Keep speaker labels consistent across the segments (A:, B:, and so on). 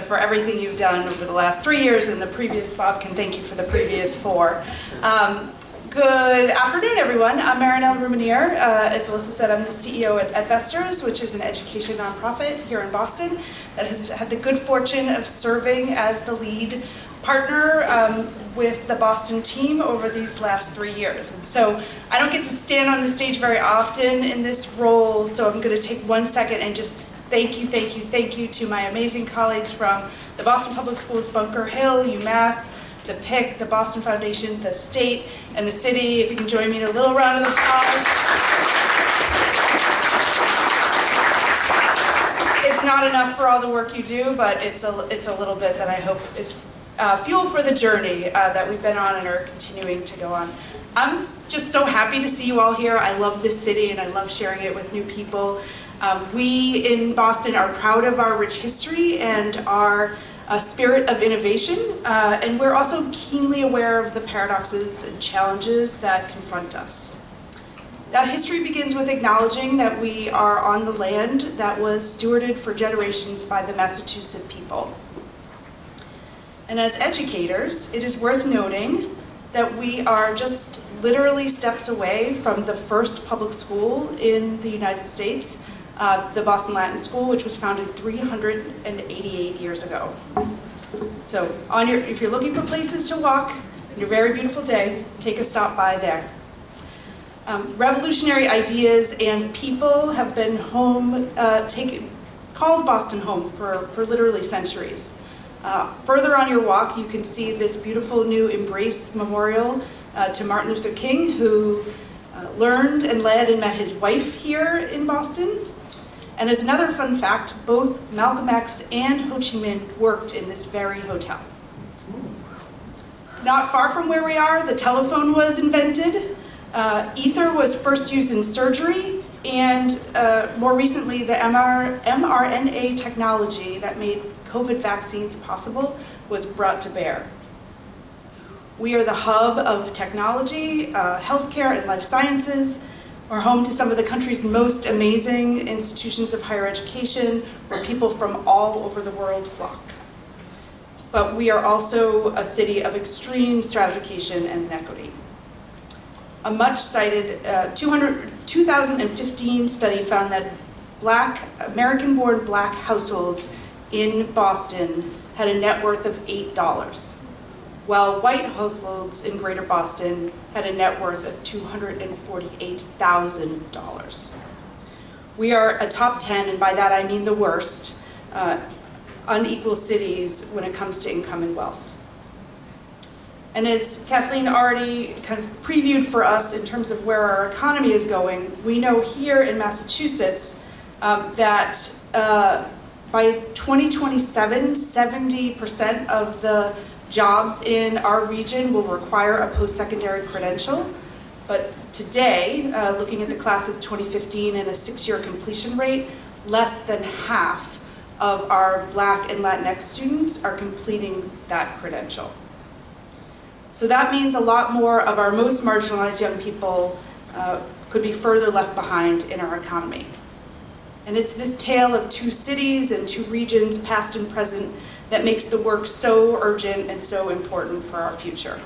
A: for everything you've done over the last 3 years, and the previous Bob can thank you for the previous 4. Good afternoon, everyone. I'm Marinell Rousmaniere. As Alyssa said, I'm the CEO at EdVestors, which is an education nonprofit here in Boston that has had the good fortune of serving as the lead partner with the Boston team over these last 3 years. And so I don't get to stand on the stage very often in this role, so I'm going to take 1 second and just thank you to my amazing colleagues from the Boston Public Schools, Bunker Hill, UMass, the PIC, the Boston Foundation, the state, and the city. If you can join me in a little round of applause. It's not enough for all the work you do, but it's a little bit that I hope is fuel for the journey that we've been on and are continuing to go on. I'm just so happy to see you all here. I love this city and I love sharing it with new people. We in Boston are proud of our rich history and our spirit of innovation, and we're also keenly aware of the paradoxes and challenges that confront us. That history begins with acknowledging that we are on the land that was stewarded for generations by the Massachusetts people. And as educators, it is worth noting that we are just literally steps away from the first public school in the United States, the Boston Latin School, which was founded 388 years ago. So if you're looking for places to walk on your very beautiful day, take a stop by there. Revolutionary ideas and people have been called Boston home for literally centuries. Further on your walk, you can see this beautiful new Embrace Memorial to Martin Luther King, who learned and led and met his wife here in Boston. And as another fun fact, both Malcolm X and Ho Chi Minh worked in this very hotel. Not far from where we are, the telephone was invented. Ether was first used in surgery, and more recently, the mRNA technology that made COVID vaccines possible was brought to bear. We are the hub of technology, healthcare, and life sciences. We're home to some of the country's most amazing institutions of higher education, where people from all over the world flock. But we are also a city of extreme stratification and inequity. A much-cited 2015 study found that American-born Black households in Boston had a net worth of $8, while white households in Greater Boston had a net worth of $248,000. We are a top 10, and by that I mean the worst, unequal cities when it comes to income and wealth. And as Kathleen already kind of previewed for us in terms of where our economy is going, we know here in Massachusetts that by 2027, 70% of the jobs in our region will require a post-secondary credential. But today, looking at the class of 2015 and a 6-year completion rate, less than half of our Black and Latinx students are completing that credential. So that means a lot more of our most marginalized young people could be further left behind in our economy. And it's this tale of 2 cities and 2 regions, past and present, that makes the work so urgent and so important for our future.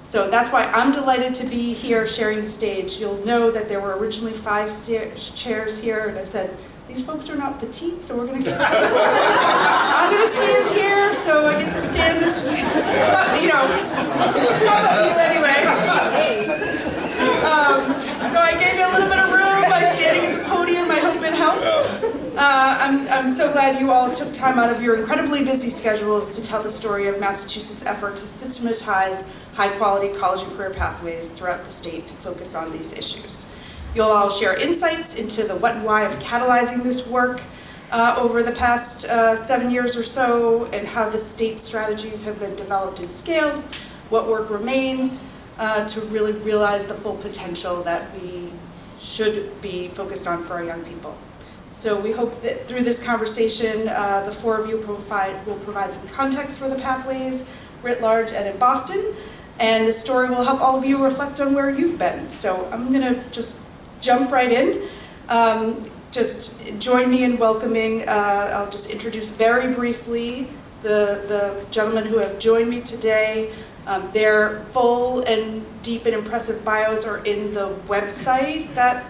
A: So that's why I'm delighted to be here sharing the stage. You'll know that there were originally 5 chairs here, and I said, these folks are not petite, so we're going to get I'm going to stand here, so I get to stand this, anyway. So I gave you a little bit of room by standing at the podium. I hope it helps. I'm so glad you all took time out of your incredibly busy schedules to tell the story of Massachusetts' effort to systematize high-quality college and career pathways throughout the state to focus on these issues. You'll all share insights into the what and why of catalyzing this work over the past 7 years or so, and how the state strategies have been developed and scaled, what work remains to really realize the full potential that we should be focused on for our young people. So we hope that through this conversation, the 4 of you will provide some context for the pathways writ large and in Boston, and the story will help all of you reflect on where you've been. So I'm going to just jump right in. just join me in welcoming, I'll just introduce very briefly the gentlemen who have joined me today. Their full and deep and impressive bios are in the website that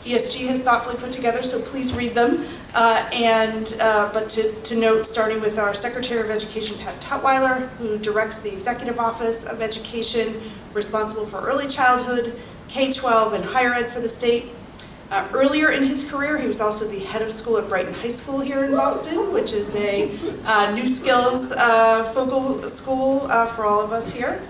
A: ESG has thoughtfully put together, so please read them. But to note, starting with our Secretary of Education, Pat Tutwiler, who directs the Executive Office of Education, responsible for early childhood, K-12, and higher ed for the state. Earlier in his career, he was also the head of school at Brighton High School here in Boston, which is a new skills focal school for all of us here.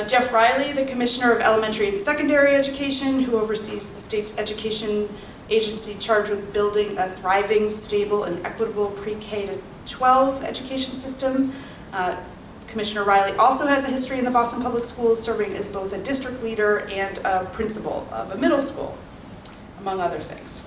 A: Jeff Riley, the Commissioner of Elementary and Secondary Education, who oversees the state's education agency charged with building a thriving, stable, and equitable pre-K to 12 education system. Commissioner Riley also has a history in the Boston Public Schools, serving as both a district leader and a principal of a middle school, among other things.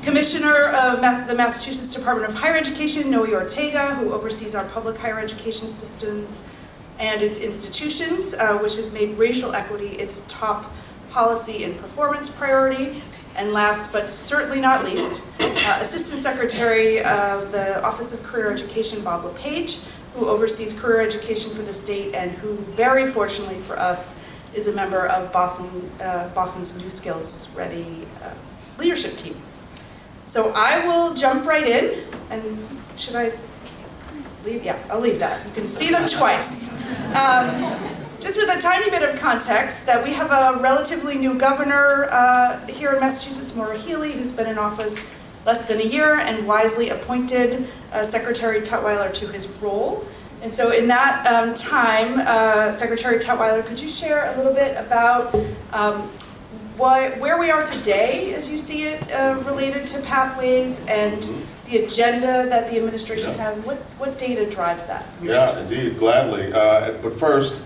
A: Commissioner of the Massachusetts Department of Higher Education, Noe Ortega, who oversees our public higher education systems and its institutions, which has made racial equity its top policy and performance priority. And last, but certainly not least, Assistant Secretary of the Office of Career Education, Bob LePage, who oversees career education for the state and who, very fortunately for us, is a member of Boston's New Skills Ready leadership team. So I will jump right in, and should I leave? Yeah, I'll leave that. You can see them twice. Just with a tiny bit of context, that we have a relatively new governor here in Massachusetts, Maura Healey, who's been in office less than a year and wisely appointed Secretary Tutwiler to his role. And so in that time, Secretary Tutwiler, could you share a little bit about where we are today, as you see it, related to pathways and the agenda that the administration has? What data drives that?
B: Yeah, indeed, gladly. But first,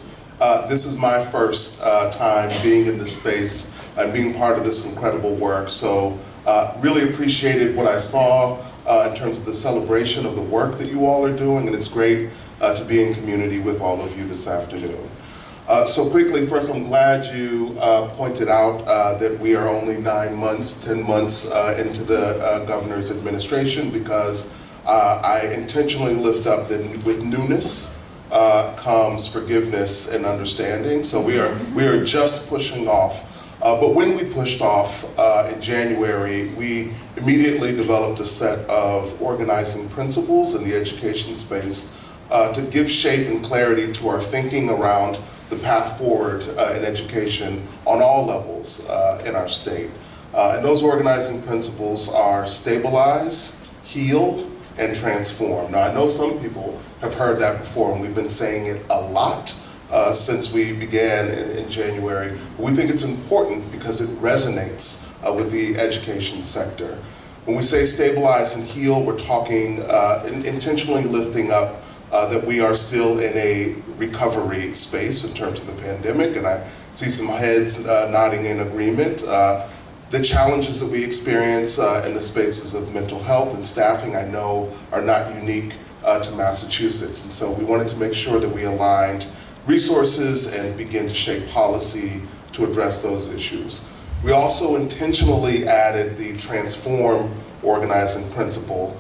B: this is my first time being in this space and being part of this incredible work. So really appreciated what I saw in terms of the celebration of the work that you all are doing, and it's great to be in community with all of you this afternoon. So quickly, first, I'm glad you pointed out that we are only 10 months into the governor's administration, because I intentionally lift up that with newness comes forgiveness and understanding. So we are just pushing off. But when we pushed off in January, we immediately developed a set of organizing principles in the education space to give shape and clarity to our thinking around the path forward in education on all levels in our state. And those organizing principles are stabilize, heal, and transform. Now, I know some people have heard that before, and we've been saying it a lot since we began in January. We think it's important because it resonates with the education sector. When we say stabilize and heal, we're talking intentionally lifting up that we are still in a recovery space in terms of the pandemic, and I see some heads nodding in agreement. The challenges that we experience in the spaces of mental health and staffing, I know, are not unique to Massachusetts, and so we wanted to make sure that we aligned resources and begin to shape policy to address those issues. We also intentionally added the transform organizing principle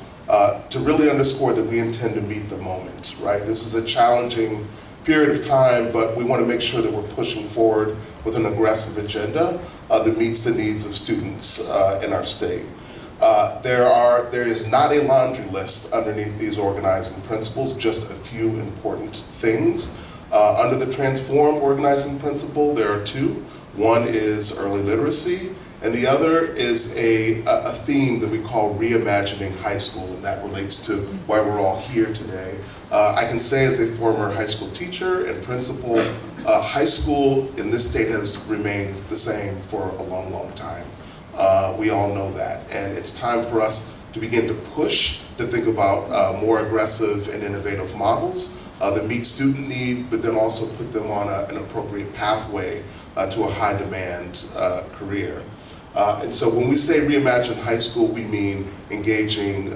B: to really underscore that we intend to meet the moment, right? This is a challenging period of time, but we want to make sure that we're pushing forward with an aggressive agenda that meets the needs of students in our state. There is not a laundry list underneath these organizing principles, just a few important things. Under the transform organizing principle, there are two. One is early literacy, and the other is a theme that we call reimagining high school, and that relates to why we're all here today. I can say, as a former high school teacher and principal, high school in this state has remained the same for a long, long time. We all know that, and it's time for us to begin to push to think about more aggressive and innovative models that meet student need, but then also put them on an appropriate pathway to a high demand career. And so when we say reimagine high school, we mean engaging,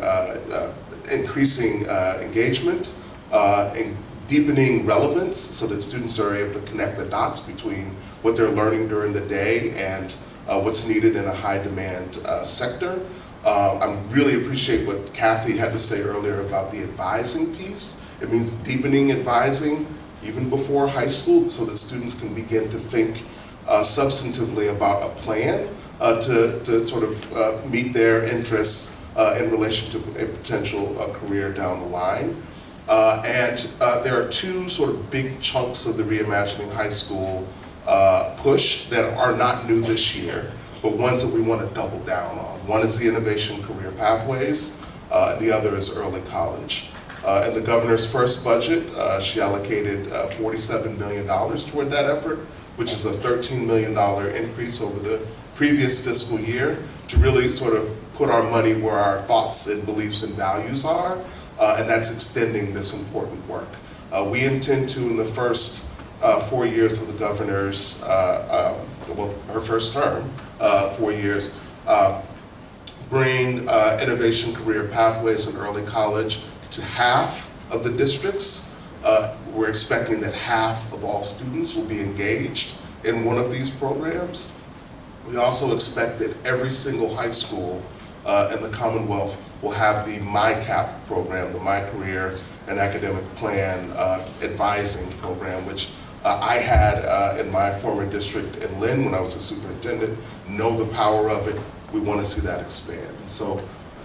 B: increasing engagement, and deepening relevance so that students are able to connect the dots between what they're learning during the day and what's needed in a high demand sector. I really appreciate what Kathy had to say earlier about the advising piece. It means deepening advising even before high school so that students can begin to think substantively about a plan to sort of meet their interests in relation to a potential career down the line. And there are two sort of big chunks of the Reimagining High School push that are not new this year, but ones that we want to double down on. One is the Innovation Career Pathways, and the other is early college. In the governor's first budget, she allocated $47 million toward that effort, which is a $13 million increase over the previous fiscal year to really sort of put our money where our thoughts and beliefs and values are, and that's extending this important work. We intend to, in the first 4 years of the governor's, well, her first term, 4 years, bring innovation career pathways in early college to half of the districts. We're expecting that half of all students will be engaged in one of these programs. We also expect that every single high school in the Commonwealth will have the MyCap program, the My Career and Academic Plan advising program, which I had in my former district in Lynn when I was a superintendent. Know the power of it. We want to see that expand. So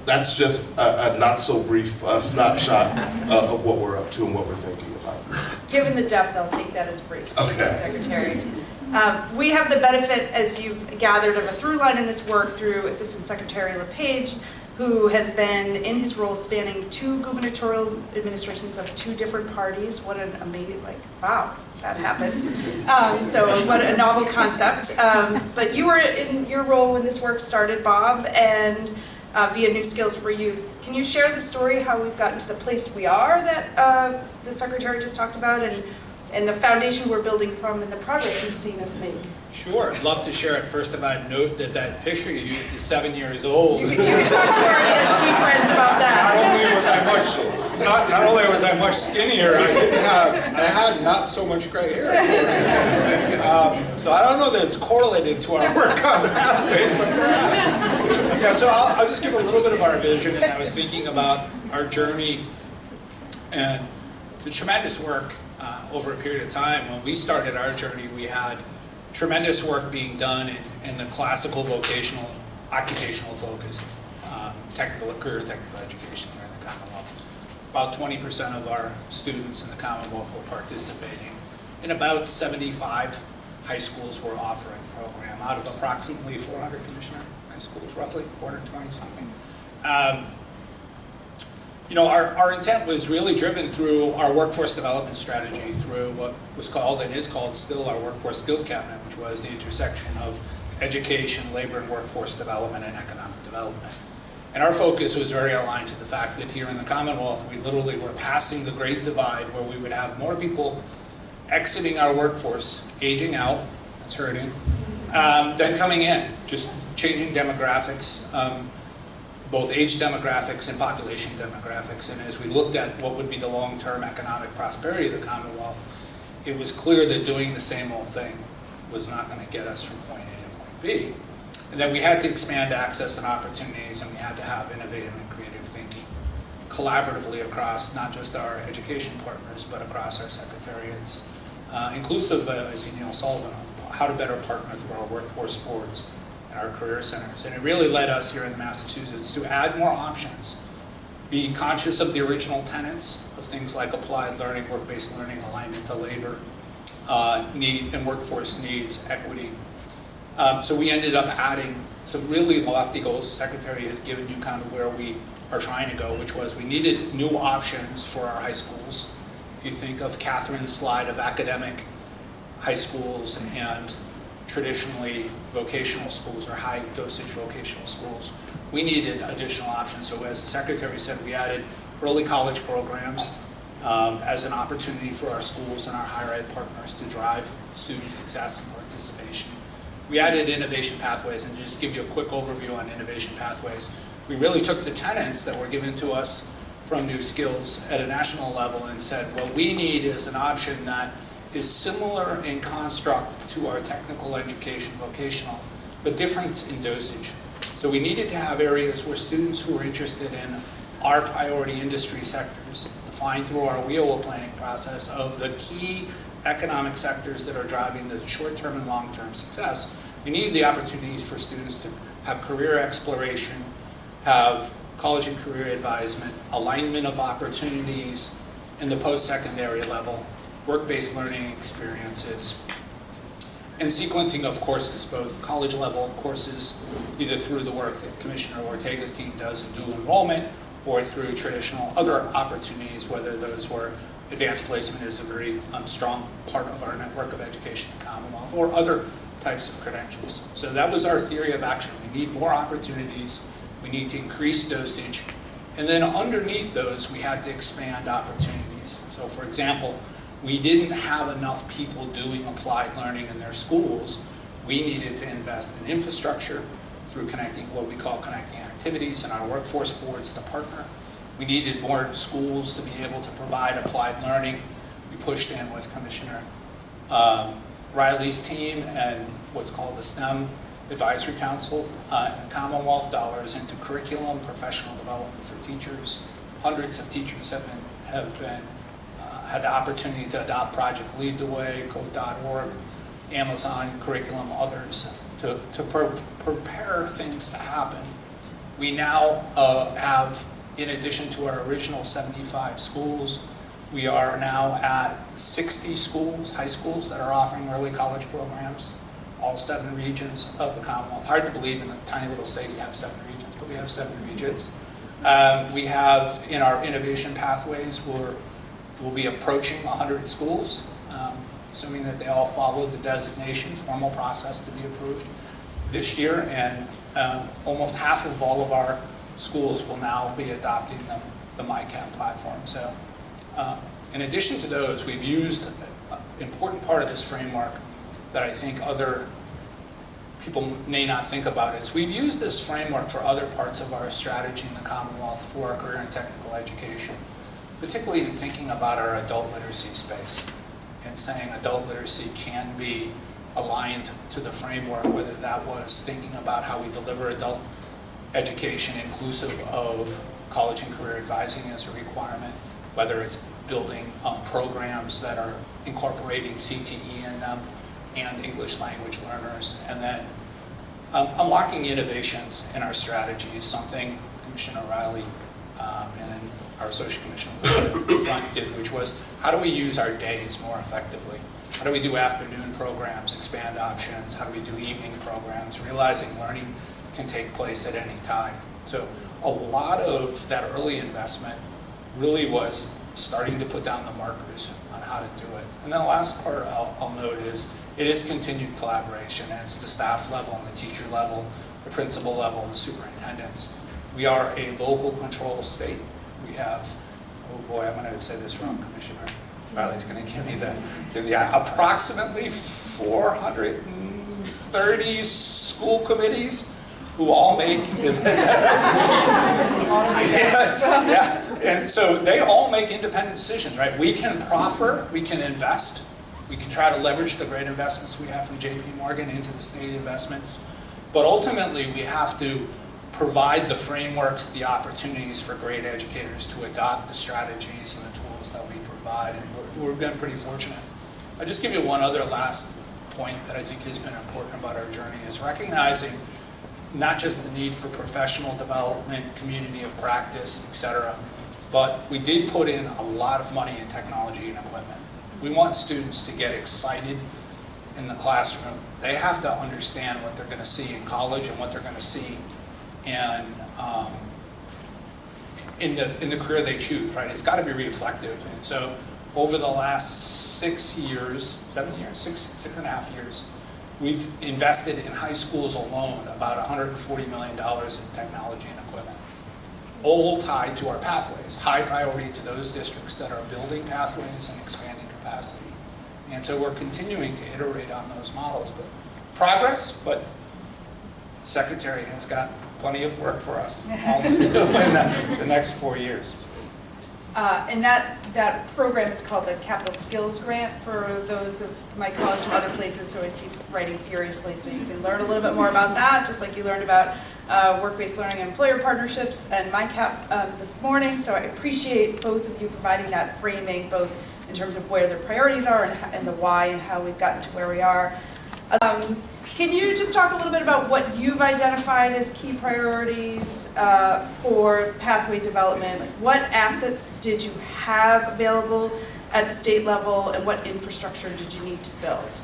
B: that's just a not so brief snapshot of what we're up to and what we're thinking about.
A: Given the depth, I'll take that as brief,
B: Okay.
A: Secretary. We have the benefit, as you've gathered, of a through line in this work through Assistant Secretary LePage, who has been in his role spanning 2 gubernatorial administrations of 2 different parties. What an amazing, like, wow, that happens. So what a novel concept. But you were in your role when this work started, Bob, and via New Skills for Youth. Can you share the story, how we've gotten to the place we are that the Secretary just talked about, and the foundation we're building from and the progress you've seen us make?
C: Sure, I'd love to share it. First of all, I'd note that that picture you used is 7 years old.
A: You can talk to our ESG friends about that.
C: Not only was I much skinnier, I had not so much gray hair. So I don't know that it's correlated to our work on pathways, but perhaps. Yeah, so I'll just give a little bit of our vision, and I was thinking about our journey and the tremendous work over a period of time. When we started our journey, we had tremendous work being done in the classical vocational, occupational focus, career technical education here in the Commonwealth. About 20% of our students in the Commonwealth were participating, and about 75 high schools were offering the program out of approximately 400 commissioner high schools, roughly 420 something. You know, our intent was really driven through our workforce development strategy, through what was called and is called still our Workforce Skills Cabinet, which was the intersection of education, labor and workforce development, and economic development. And our focus was very aligned to the fact that here in the Commonwealth, we literally were passing the great divide where we would have more people exiting our workforce, aging out, that's hurting, than coming in, just changing demographics. Both age demographics and population demographics. And as we looked at what would be the long-term economic prosperity of the Commonwealth, it was clear that doing the same old thing was not going to get us from point A to point B. And that we had to expand access and opportunities, and we had to have innovative and creative thinking collaboratively across not just our education partners, but across our secretariats, inclusive, I see Neil Sullivan, of how to better partner through our workforce boards and our career centers. And it really led us here in Massachusetts to add more options, be conscious of the original tenets of things like applied learning, work-based learning, alignment to labor, need and workforce needs, equity. So we ended up adding some really lofty goals. The Secretary has given you kind of where we are trying to go, which was we needed new options for our high schools. If you think of Catherine's slide of academic high schools and traditionally vocational schools or high dosage vocational schools, we needed additional options. So as the Secretary said, we added early college programs as an opportunity for our schools and our higher ed partners to drive student success and participation. We added innovation pathways, and just to give you a quick overview on innovation pathways, we really took the tenets that were given to us from New Skills at a national level and said, what we need is an option that is similar in construct to our technical education, vocational, but difference in dosage. So we needed to have areas where students who were interested in our priority industry sectors, defined through our WIOA planning process of the key economic sectors that are driving the short-term and long-term success, we need the opportunities for students to have career exploration, have college and career advisement, alignment of opportunities in the post-secondary level, work-based learning experiences, and sequencing of courses, both college-level courses, either through the work that Commissioner Ortega's team does in dual enrollment, or through traditional other opportunities, whether those were advanced placement is a very strong part of our network of education in the Commonwealth, or other types of credentials. So that was our theory of action. We need more opportunities, we need to increase dosage, and then underneath those we had to expand opportunities. So for example, we didn't have enough people doing applied learning in their schools. We needed to invest in infrastructure through connecting, what we call connecting activities, and our workforce boards to partner. We needed more schools to be able to provide applied learning. We pushed in with Commissioner Riley's team and what's called the STEM Advisory Council in the Commonwealth, dollars into curriculum, professional development for teachers. Hundreds of teachers have had the opportunity to adopt Project Lead the Way, Code.org, Amazon curriculum, others, to prepare things to happen. We now have, in addition to our original 75 schools, we are now at 60 schools, high schools, that are offering early college programs, all 7 regions of the Commonwealth. Hard to believe in a tiny little state you have 7 regions, but we have 7 regions. We have, in our innovation pathways, we'll be approaching 100 schools, assuming that they all follow the designation formal process to be approved this year, and almost half of all of our schools will now be adopting the MyCap platform. So in addition to those, we've used an important part of this framework that I think other people may not think about is we've used this framework for other parts of our strategy in the Commonwealth for career and technical education, particularly in thinking about our adult literacy space and saying adult literacy can be aligned to the framework, whether that was thinking about how we deliver adult education inclusive of college and career advising as a requirement, whether it's building programs that are incorporating CTE in them and English language learners, and then unlocking innovations in our strategies, something Commissioner Riley and then our Associate Commissioner in front did, which was how do we use our days more effectively? How do we do afternoon programs, expand options? How do we do evening programs? Realizing learning can take place at any time. So a lot of that early investment really was starting to put down the markers on how to do it. And then the last part I'll note is it is continued collaboration. It's the staff level and the teacher level, the principal level, and the superintendents. We are a local control state. We have, oh boy, I'm going to say this wrong, Commissioner Riley's going to give me the approximately 430 school committees who all make, and so they all make independent decisions, right? We can proffer, we can invest, we can try to leverage the great investments we have from JP Morgan into the state investments, but ultimately we have to provide the frameworks, the opportunities for great educators to adopt the strategies and the tools that we provide, and we've been pretty fortunate. I'll just give you one other last point that I think has been important about our journey is recognizing not just the need for professional development, community of practice, etc., but we did put in a lot of money in technology and equipment. If we want students to get excited in the classroom, they have to understand what they're going to see in college and what they're going to see in the career they choose, right? It's got to be reflective. And so over the last 6 years, 7 years, six and a half years, we've invested in high schools alone about $140 million in technology and equipment, all tied to our pathways, high priority to those districts that are building pathways and expanding capacity. And so we're continuing to iterate on those models, but progress, but the Secretary has got plenty of work for us all to do in the next 4 years.
A: And that program is called the Capital Skills Grant for those of my colleagues from other places, so I see Writing Furiously, so you can learn a little bit more about that, just like you learned about work-based learning and employer partnerships and MyCap this morning. So I appreciate both of you providing that framing, both in terms of where the priorities are and the why and how we've gotten to where we are. Can you just talk a little bit about what you've identified as key priorities for pathway development? Like, what assets did you have available at the state level, and what infrastructure did you need to build?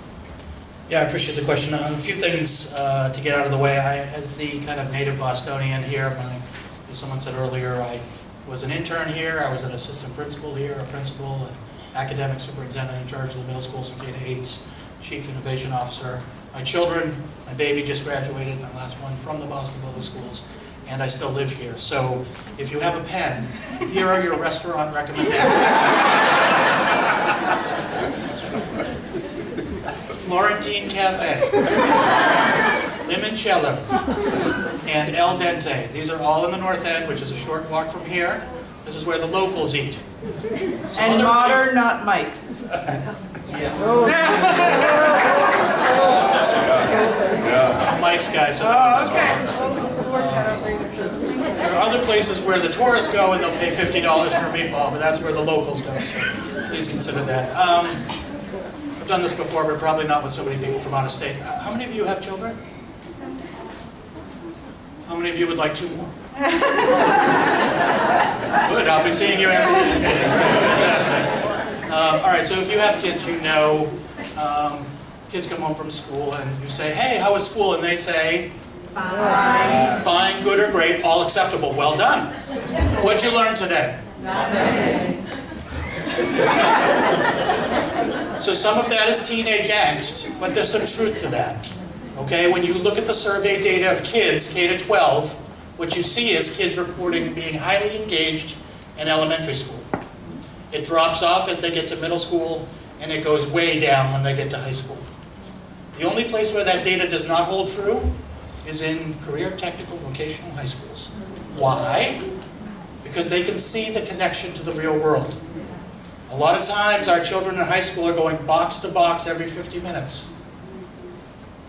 D: Yeah, I appreciate the question. A few things to get out of the way. As the kind of native Bostonian here, as someone said earlier, I was an intern here, I was an assistant principal here, a principal, an academic superintendent in charge of the middle school, some K-8s, chief innovation officer. My children, my baby just graduated, my last one, from the Boston Public Schools, and I still live here. So if you have a pen, here are your restaurant recommendations. Florentine Cafe, Limoncello, and El Dente. These are all in the North End, which is a short walk from here. This is where the locals eat.
A: And modern, not Mike's.
D: Mike's guys. So
A: okay. We'll work that out later.
D: there are other places where the tourists go and they'll pay $50 for a meatball, but that's where the locals go. So please consider that. I've done this before, but probably not with so many people from out of state. How many of you have children? How many of you would like 2 more? Good, I'll be seeing you after this meeting. Fantastic. All right, so if you have kids, you know, kids come home from school and you say, hey, how was school? And they say, fine. Fine, good, or great, all acceptable. Well done. What'd you learn today? Nothing. So some of that is teenage angst, but there's some truth to that. Okay, when you look at the survey data of kids, K to 12, what you see is kids reporting being highly engaged in elementary school. It drops off as they get to middle school, and it goes way down when they get to high school. The only place where that data does not hold true is in career technical vocational high schools. Why? Because they can see the connection to the real world. A lot of times our children in high school are going box to box every 50 minutes.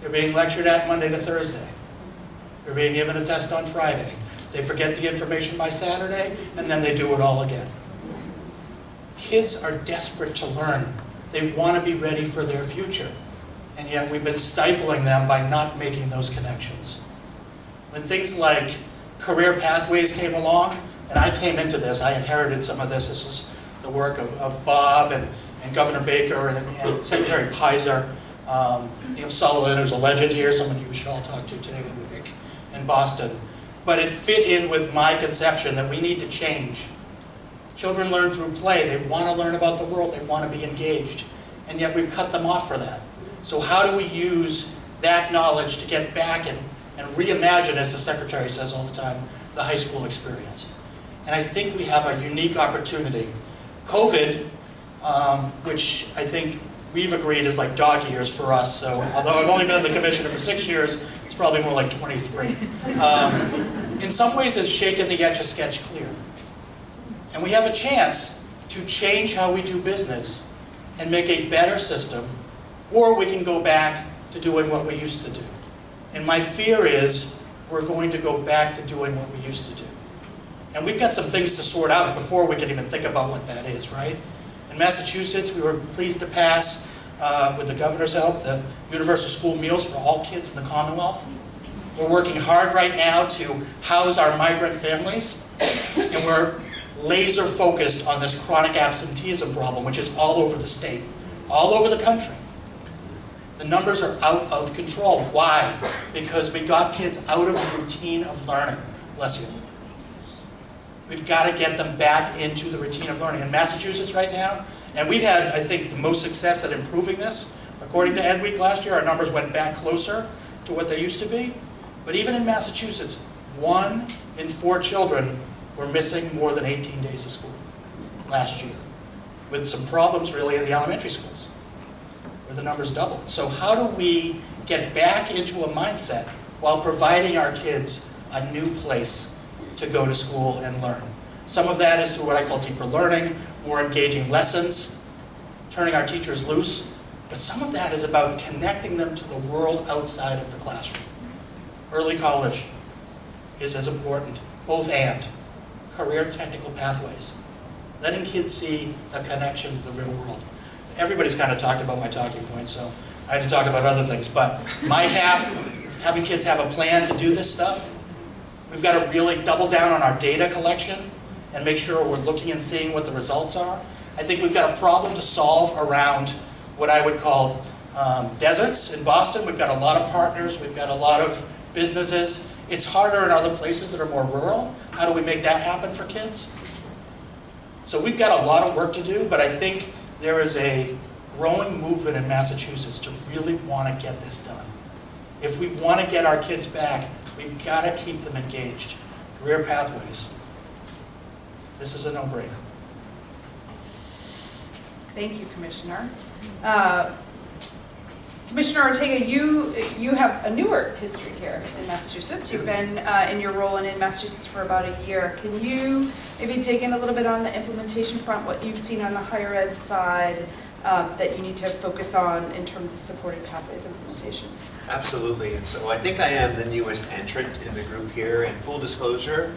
D: They're being lectured at Monday to Thursday. They're being given a test on Friday. They forget the information by Saturday, and then they do it all again. Kids are desperate to learn. They want to be ready for their future. And yet we've been stifling them by not making those connections. When things like career pathways came along, and I came into this, I inherited some of this. This is the work of Bob and Governor Baker and Secretary Pizer. Neil Sullivan, who's a legend here, someone you should all talk to today from WIC in Boston. But it fit in with my conception that we need to change. Children learn through play. They want to learn about the world. They want to be engaged. And yet we've cut them off for that. So how do we use that knowledge to get back and reimagine, as the Secretary says all the time, the high school experience? And I think we have a unique opportunity. COVID, which I think we've agreed is like dog years for us, so although I've only been the commissioner for 6 years, it's probably more like 23. In some ways has shaken the Etch-a-Sketch clear. And we have a chance to change how we do business and make a better system, or we can go back to doing what we used to do. And my fear is we're going to go back to doing what we used to do. And we've got some things to sort out before we can even think about what that is, right? In Massachusetts, we were pleased to pass, with the governor's help, the universal school meals for all kids in the Commonwealth. We're working hard right now to house our migrant families, and we're laser focused on this chronic absenteeism problem, which is all over the state, all over the country. The numbers are out of control. Why? Because we got kids out of the routine of learning. Bless you. We've got to get them back into the routine of learning. In Massachusetts right now, and we've had, I think, the most success at improving this. According to Ed Week last year, our numbers went back closer to what they used to be. But even in Massachusetts, 1 in 4 children were missing more than 18 days of school last year, with some problems really in the elementary schools, where the numbers doubled. So how do we get back into a mindset while providing our kids a new place to go to school and learn? Some of that is through what I call deeper learning, more engaging lessons, turning our teachers loose. But some of that is about connecting them to the world outside of the classroom. Early college is as important, both and. Career technical pathways. Letting kids see the connection to the real world. Everybody's kind of talked about my talking points, so I had to talk about other things. But my cap, having kids have a plan to do this stuff. We've got to really double down on our data collection and make sure we're looking and seeing what the results are. I think we've got a problem to solve around what I would call deserts in Boston. We've got a lot of partners, we've got a lot of businesses. It's harder in other places that are more rural. How do we make that happen for kids? So we've got a lot of work to do, but I think there is a growing movement in Massachusetts to really want to get this done. If we want to get our kids back, we've got to keep them engaged. Career pathways. This is a no-brainer.
A: Thank you, Commissioner. Commissioner Ortega, you have a newer history here in Massachusetts. You've been in your role and in Massachusetts for about a year. Can you maybe dig in a little bit on the implementation front, what you've seen on the higher ed side that you need to focus on in terms of supporting pathways implementation?
E: Absolutely, and so I think I am the newest entrant in the group here, and full disclosure,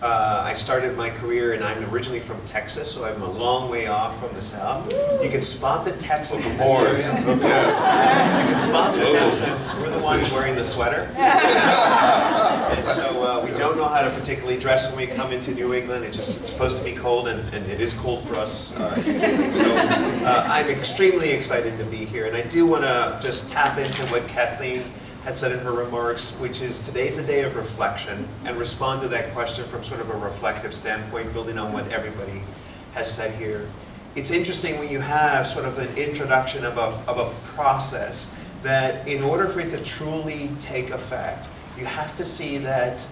E: I started my career, and I'm originally from Texas, so I'm a long way off from the South. You can spot the Texans.
B: Yes.
E: You can spot the Texans. We're the ones wearing the sweater. And so we don't know how to particularly dress when we come into New England. It's supposed to be cold, and it is cold for us. So I'm extremely excited to be here, and I do want to just tap into what Kathleen had said in her remarks, which is today's a day of reflection, and respond to that question from sort of a reflective standpoint, building on what everybody has said here. It's interesting when you have sort of an introduction of a process that in order for it to truly take effect, you have to see that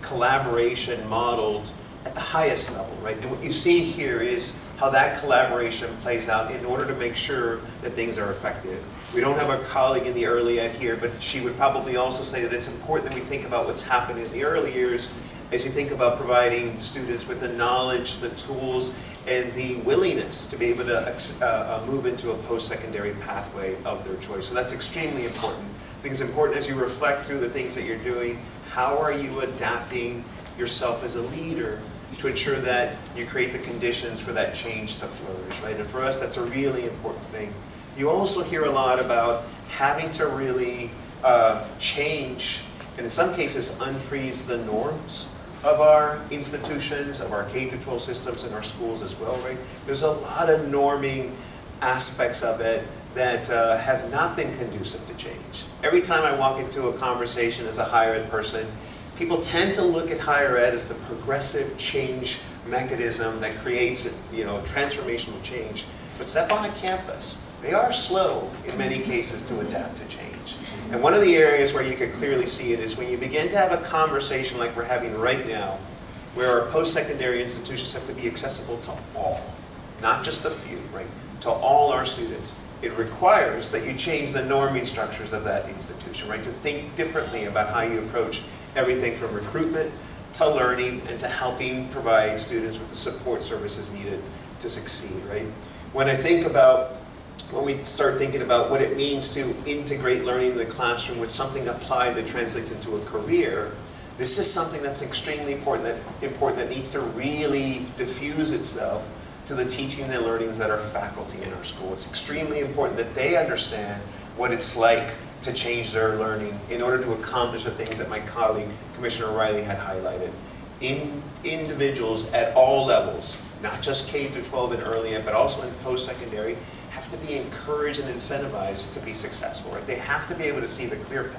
E: collaboration modeled at the highest level, right? And what you see here is how that collaboration plays out in order to make sure that things are effective. We don't have a colleague in the early ed here, but she would probably also say that it's important that we think about what's happening in the early years as you think about providing students with the knowledge, the tools, and the willingness to be able to move into a post-secondary pathway of their choice. So that's extremely important. I think it's important as you reflect through the things that you're doing, how are you adapting yourself as a leader to ensure that you create the conditions for that change to flourish, right? And for us, that's a really important thing. You also hear a lot about having to really change, and in some cases, unfreeze the norms of our institutions, of our K-12 systems, and our schools as well, right? There's a lot of norming aspects of it that have not been conducive to change. Every time I walk into a conversation as a higher ed person, people tend to look at higher ed as the progressive change mechanism that creates, transformational change. But step on a campus, they are slow in many cases to adapt to change. And one of the areas where you could clearly see it is when you begin to have a conversation like we're having right now, where our post-secondary institutions have to be accessible to all, not just a few, right? To all our students. It requires that you change the norming structures of that institution, right? To think differently about how you approach everything from recruitment to learning and to helping provide students with the support services needed to succeed, right? When we start thinking about what it means to integrate learning in the classroom with something applied that translates into a career, this is something that's extremely important that needs to really diffuse itself to the teaching and learnings that are faculty in our school. It's extremely important that they understand what it's like to change their learning in order to accomplish the things that my colleague, Commissioner Riley, had highlighted. Individuals at all levels, not just K-12 and early ed, but also in post-secondary, have to be encouraged and incentivized to be successful. Right? They have to be able to see the clear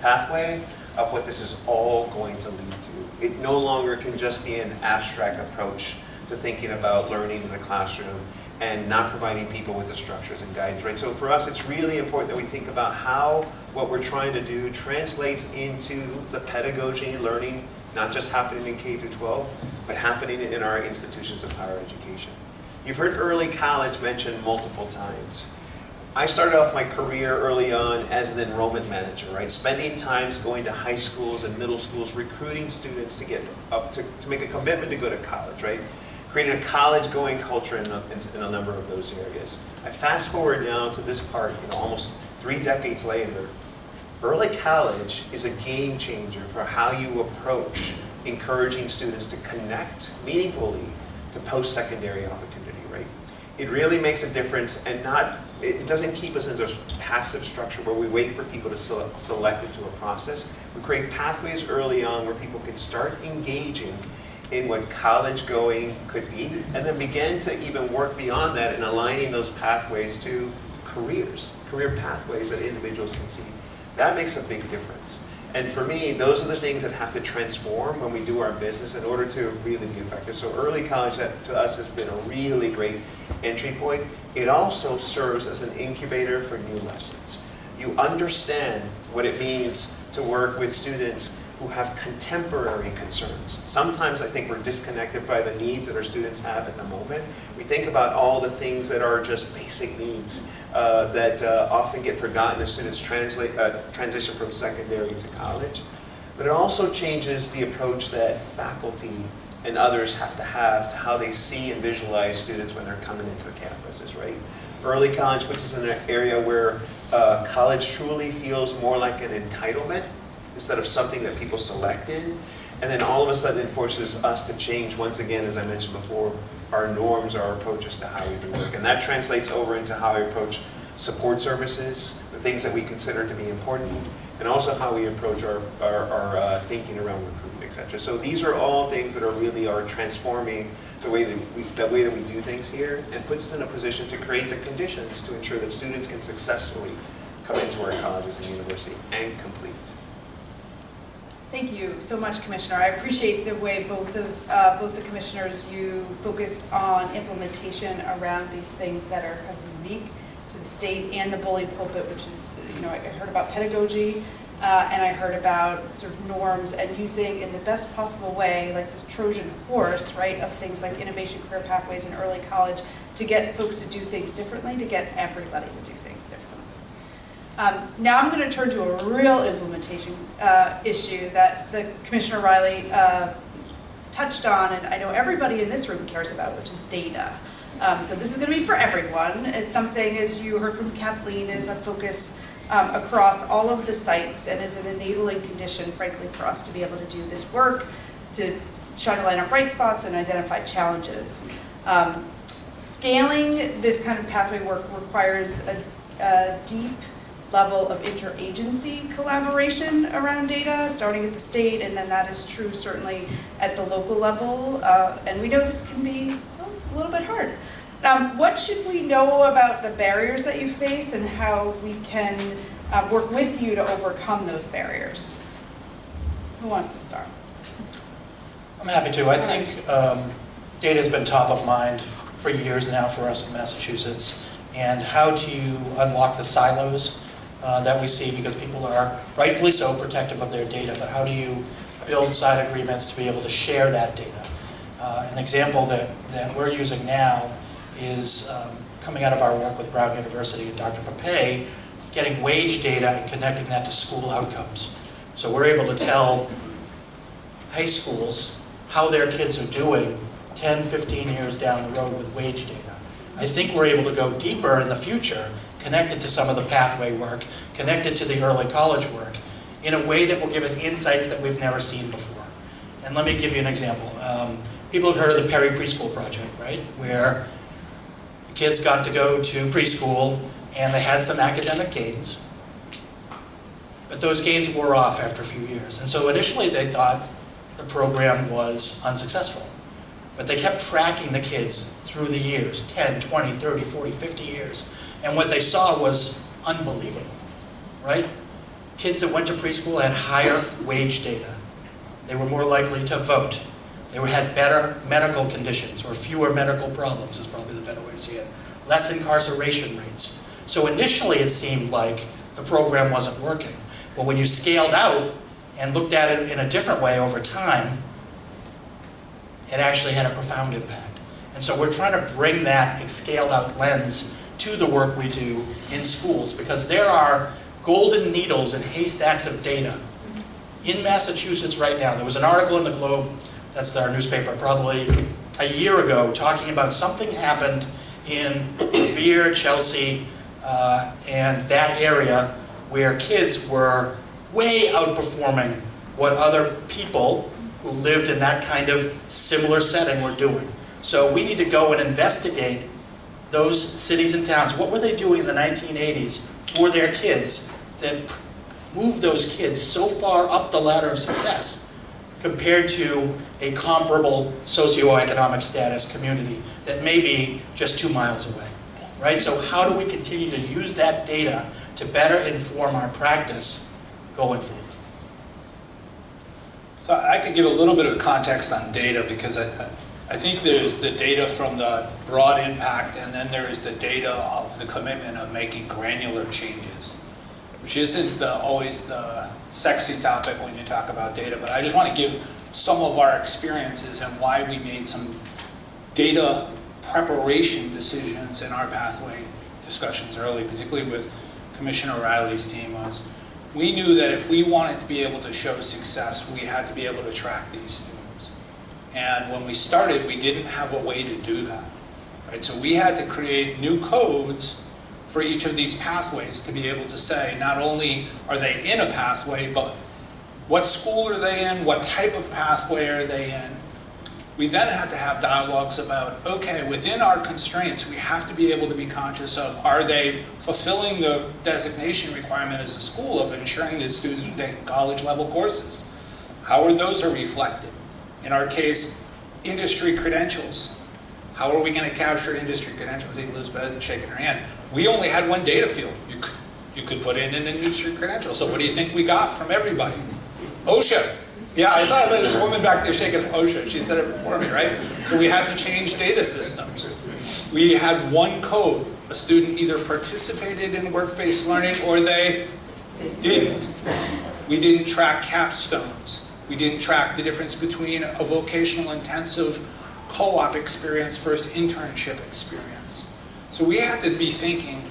E: pathway of what this is all going to lead to. It no longer can just be an abstract approach to thinking about learning in the classroom and not providing people with the structures and guidance, right? So for us, it's really important that we think about how what we're trying to do translates into the pedagogy learning, not just happening in K-12, but happening in our institutions of higher education. You've heard early college mentioned multiple times. I started off my career early on as an enrollment manager, right? Spending times going to high schools and middle schools, recruiting students to get up to make a commitment to go to college, right? Creating a college-going culture in a number of those areas. I fast forward now to this part, almost 3 decades later. Early college is a game changer for how you approach encouraging students to connect meaningfully to post-secondary opportunity, right? It really makes a difference, and it doesn't keep us in this passive structure where we wait for people to select into a process. We create pathways early on where people can start engaging in what college going could be, and then begin to even work beyond that and aligning those pathways to career pathways that individuals can see. That makes a big difference. And for me, those are the things that have to transform when we do our business in order to really be effective. So early college to us has been a really great entry point. It also serves as an incubator for new lessons. You understand what it means to work with students who have contemporary concerns. Sometimes I think we're disconnected by the needs that our students have at the moment. We think about all the things that are just basic needs that often get forgotten as students transition from secondary to college. But it also changes the approach that faculty and others have to how they see and visualize students when they're coming into campuses, right? Early college puts us in an area where college truly feels more like an entitlement instead of something that people select in. And then all of a sudden it forces us to change, once again, as I mentioned before, our norms, our approaches to how we do work. And that translates over into how we approach support services, the things that we consider to be important, and also how we approach our thinking around recruitment, etc. So these are all things that are transforming the way that we do things here, and puts us in a position to create the conditions to ensure that students can successfully come into our colleges and university and complete.
A: Thank you so much, Commissioner. I appreciate the way both the commissioners, you focused on implementation around these things that are kind of unique to the state and the bully pulpit, which is, I heard about pedagogy and I heard about sort of norms and using in the best possible way, like this Trojan horse, right, of things like innovation, career pathways, and early college to get folks to do things differently, to get everybody to do things differently. Now I'm going to turn to a real implementation issue that the Commissioner Riley touched on, and I know everybody in this room cares about, which is data. So this is going to be for everyone. It's something, as you heard from Kathleen, is a focus across all of the sites and is an enabling condition, frankly, for us to be able to do this work, to shine a light on bright spots and identify challenges. Scaling this kind of pathway work requires a deep level of interagency collaboration around data, starting at the state, and then that is true certainly at the local level. And we know this can be a little bit hard. What should we know about the barriers that you face and how we can work with you to overcome those barriers? Who wants to start?
D: I'm happy to. I think data has been top of mind for years now for us in Massachusetts, and how do you unlock the silos that we see, because people are rightfully so protective of their data, but how do you build side agreements to be able to share that data? An example that we're using now is coming out of our work with Brown University and Dr. Pape, getting wage data and connecting that to school outcomes. So we're able to tell high schools how their kids are doing 10, 15 years down the road with wage data. I think we're able to go deeper in the future, connected to some of the pathway work, connected to the early college work, in a way that will give us insights that we've never seen before. And let me give you an example. People have heard of the Perry Preschool Project, right? Where kids got to go to preschool and they had some academic gains, but those gains wore off after a few years. And so initially they thought the program was unsuccessful, but they kept tracking the kids through the years, 10, 20, 30, 40, 50 years. And what they saw was unbelievable, right? Kids that went to preschool had higher wage data. They were more likely to vote. They had better medical conditions, or fewer medical problems is probably the better way to see it. Less incarceration rates. So initially it seemed like the program wasn't working. But when you scaled out and looked at it in a different way over time, it actually had a profound impact. And so we're trying to bring that scaled out lens to the work we do in schools, because there are golden needles and haystacks of data in Massachusetts right now. There was an article in the Globe, that's our newspaper, probably a year ago, talking about something happened in Revere, Chelsea, and that area where kids were way outperforming what other people who lived in that kind of similar setting were doing. So we need to go and investigate those cities and towns. What were they doing in the 1980s for their kids that moved those kids so far up the ladder of success compared to a comparable socioeconomic status community that may be just 2 miles away, right? So how do we continue to use that data to better inform our practice going forward?
C: So I could give a little bit of context on data, because I think there's the data from the broad impact, and then there's the data of the commitment of making granular changes, which isn't always the sexy topic when you talk about data, but I just want to give some of our experiences and why we made some data preparation decisions in our pathway discussions early, particularly with Commissioner Riley's team. Was we knew that if we wanted to be able to show success, we had to be able to track these students. And when we started, we didn't have a way to do that, right? So we had to create new codes for each of these pathways to be able to say, not only are they in a pathway, but what school are they in, what type of pathway are they in. We then had to have dialogues about, okay, within our constraints, we have to be able to be conscious of, are they fulfilling the designation requirement as a school of ensuring that students are taking college-level courses? How are those reflected? In our case, industry credentials. How are we going to capture industry credentials? Elizabeth is shaking her hand. We only had one data field. You could put in an industry credential. So what do you think we got from everybody? OSHA. Yeah, I saw the woman back there shaking OSHA. She said it before me, right? So we had to change data systems. We had one code. A student either participated in work-based learning or they didn't. We didn't track capstones. We didn't track the difference between a vocational intensive co-op experience versus internship experience. So we had to be thinking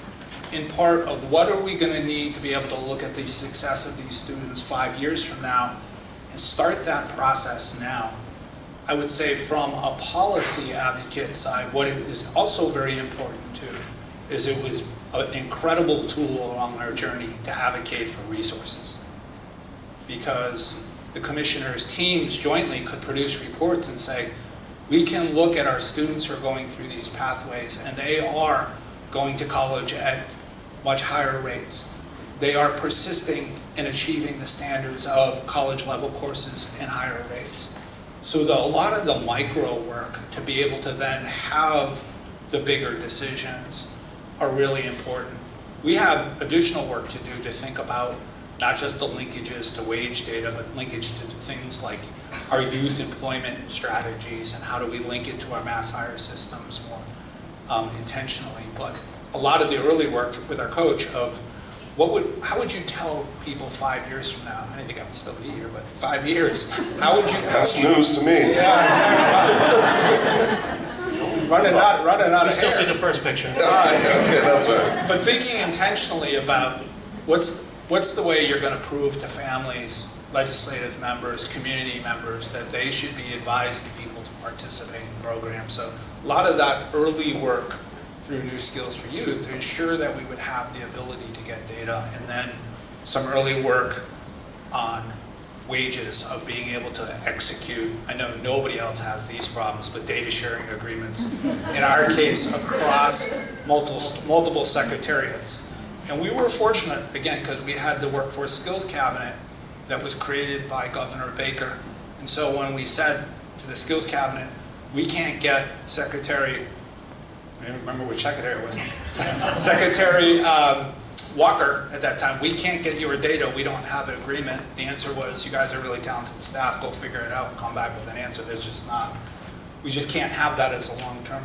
C: in part of what are we going to need to be able to look at the success of these students 5 years from now and start that process now. I would say from a policy advocate side, what it is also very important too is it was an incredible tool along our journey to advocate for resources, because the commissioners' teams jointly could produce reports and say, we can look at our students who are going through these pathways and they are going to college at much higher rates. They are persisting in achieving the standards of college-level courses and higher rates. So a lot of the micro work to be able to then have the bigger decisions are really important. We have additional work to do to think about not just the linkages to wage data, but linkage to things like our youth employment strategies and how do we link it to our mass hire systems more intentionally. But a lot of the early work with our coach of how would you tell people 5 years from now? I didn't think I would still be here, but 5 years. How would you?
B: That's news to me.
C: Yeah. running out
D: We
C: of
D: still
C: hair.
D: see the first picture.
B: Okay, that's right.
C: But thinking intentionally about what's the way you're going to prove to families, legislative members, community members that they should be advising people to participate in programs. So a lot of that early work through New Skills for Youth to ensure that we would have the ability to get data, and then some early work on wages of being able to execute. I know nobody else has these problems, but data sharing agreements, in our case, across multiple secretariats. And we were fortunate, again, because we had the Workforce Skills Cabinet that was created by Governor Baker. And so when we said to the Skills Cabinet, we can't get Secretary, I don't remember which secretary it was, Secretary Walker at that time, we can't get your data, we don't have an agreement. The answer was, you guys are really talented staff, go figure it out, come back with an answer. There's just not, we just can't have that as a long-term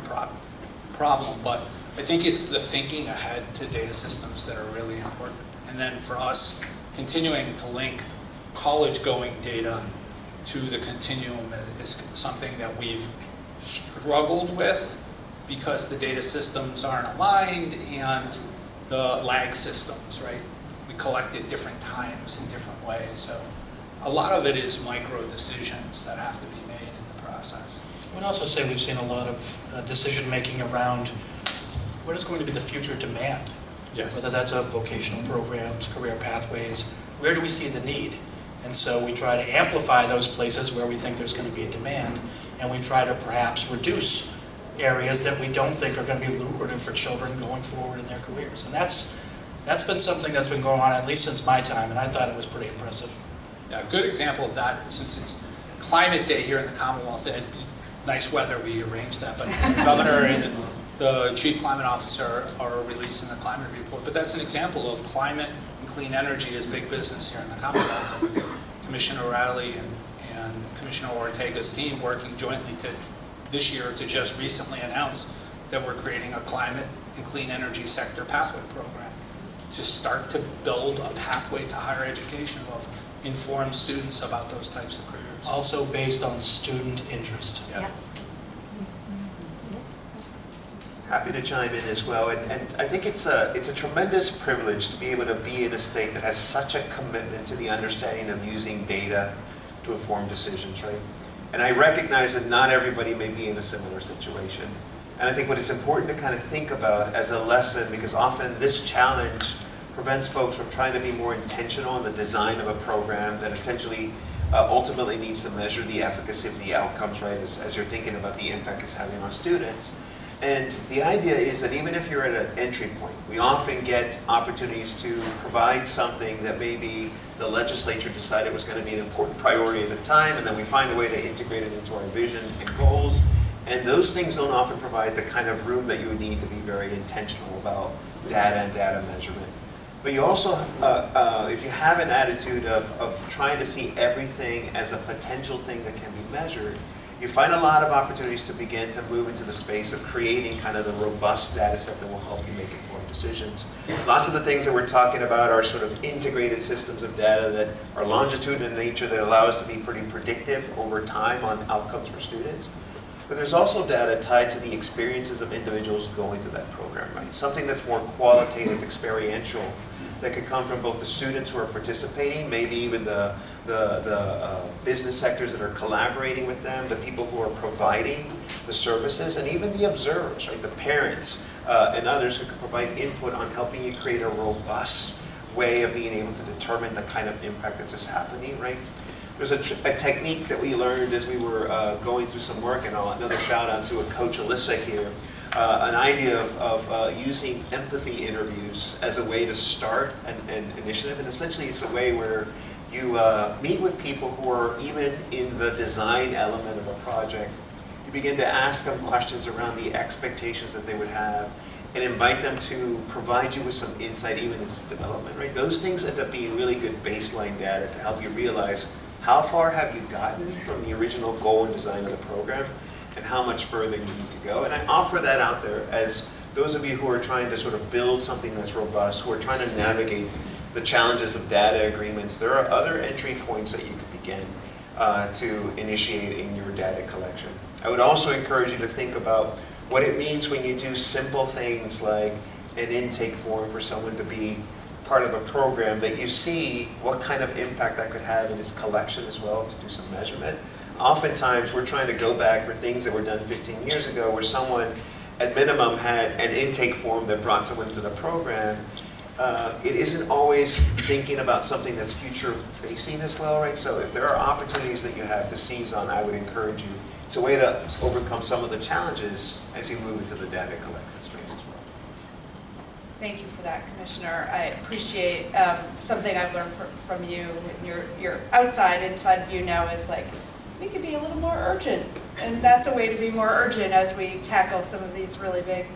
C: problem. But I think it's the thinking ahead to data systems that are really important. And then for us, continuing to link college-going data to the continuum is something that we've struggled with, because the data systems aren't aligned and the lag systems, right? We collect at different times in different ways. So a lot of it is micro decisions that have to be made in the process.
D: I would also say we've seen a lot of decision-making around what is going to be the future demand.
C: Yes.
D: Whether that's of vocational programs, career pathways, where do we see the need? And so we try to amplify those places where we think there's going to be a demand, and we try to perhaps reduce areas that we don't think are going to be lucrative for children going forward in their careers. And that's been something that's been going on at least since my time, and I thought it was pretty impressive.
C: Yeah, a good example of that, since it's Climate Day here in the Commonwealth, and nice weather, we arranged that, but the governor and the chief climate officer are releasing the climate report. But that's an example of climate and clean energy as big business here in the Commonwealth. And Commissioner O'Reilly and Commissioner Ortega's team working jointly this year to just recently announce that we're creating a climate and clean energy sector pathway program to start to build a pathway to higher education of inform students about those types of careers.
D: Also based on student interest.
C: Yeah.
E: Happy to chime in as well, and I think it's a tremendous privilege to be able to be in a state that has such a commitment to the understanding of using data to inform decisions, right? And I recognize that not everybody may be in a similar situation. And I think what it's important to kind of think about as a lesson, because often this challenge prevents folks from trying to be more intentional in the design of a program that potentially ultimately needs to measure the efficacy of the outcomes, right, as you're thinking about the impact it's having on students. And the idea is that even if you're at an entry point, we often get opportunities to provide something that maybe the legislature decided was going to be an important priority at the time, and then we find a way to integrate it into our vision and goals. And those things don't often provide the kind of room that you would need to be very intentional about data and data measurement. But you also, if you have an attitude of trying to see everything as a potential thing that can be measured, you find a lot of opportunities to begin to move into the space of creating kind of the robust data set that will help you make informed decisions. Lots of the things that we're talking about are sort of integrated systems of data that are longitudinal in nature that allow us to be pretty predictive over time on outcomes for students. But there's also data tied to the experiences of individuals going through that program, right? Something that's more qualitative, experiential, that could come from both the students who are participating, maybe even the business sectors that are collaborating with them, the people who are providing the services, and even the observers, right? The parents and others who can provide input on helping you create a robust way of being able to determine the kind of impact that's happening, right? There's a technique that we learned as we were going through some work, and another shout out to a coach, Alyssa here, an idea of using empathy interviews as a way to start an initiative. And essentially it's a way where you meet with people who are even in the design element of a project. You begin to ask them questions around the expectations that they would have and invite them to provide you with some insight even in its development, right? Those things end up being really good baseline data to help you realize how far have you gotten from the original goal and design of the program, and how much further you need to go. And I offer that out there as those of you who are trying to sort of build something that's robust, who are trying to navigate the challenges of data agreements. There are other entry points that you could begin to initiate in your data collection. I would also encourage you to think about what it means when you do simple things like an intake form for someone to be part of a program, that you see what kind of impact that could have in its collection as well, to do some measurement. Oftentimes we're trying to go back for things that were done 15 years ago where someone at minimum had an intake form that brought someone into the program. It isn't always thinking about something that's future facing as well, right? So if there are opportunities that you have to seize on, I would encourage you. It's a way to overcome some of the challenges as you move into the data collection space as well.
A: Thank you for that, Commissioner. I appreciate something I've learned from you. Your inside view now is like, we could be a little more urgent. And that's a way to be more urgent as we tackle some of these really big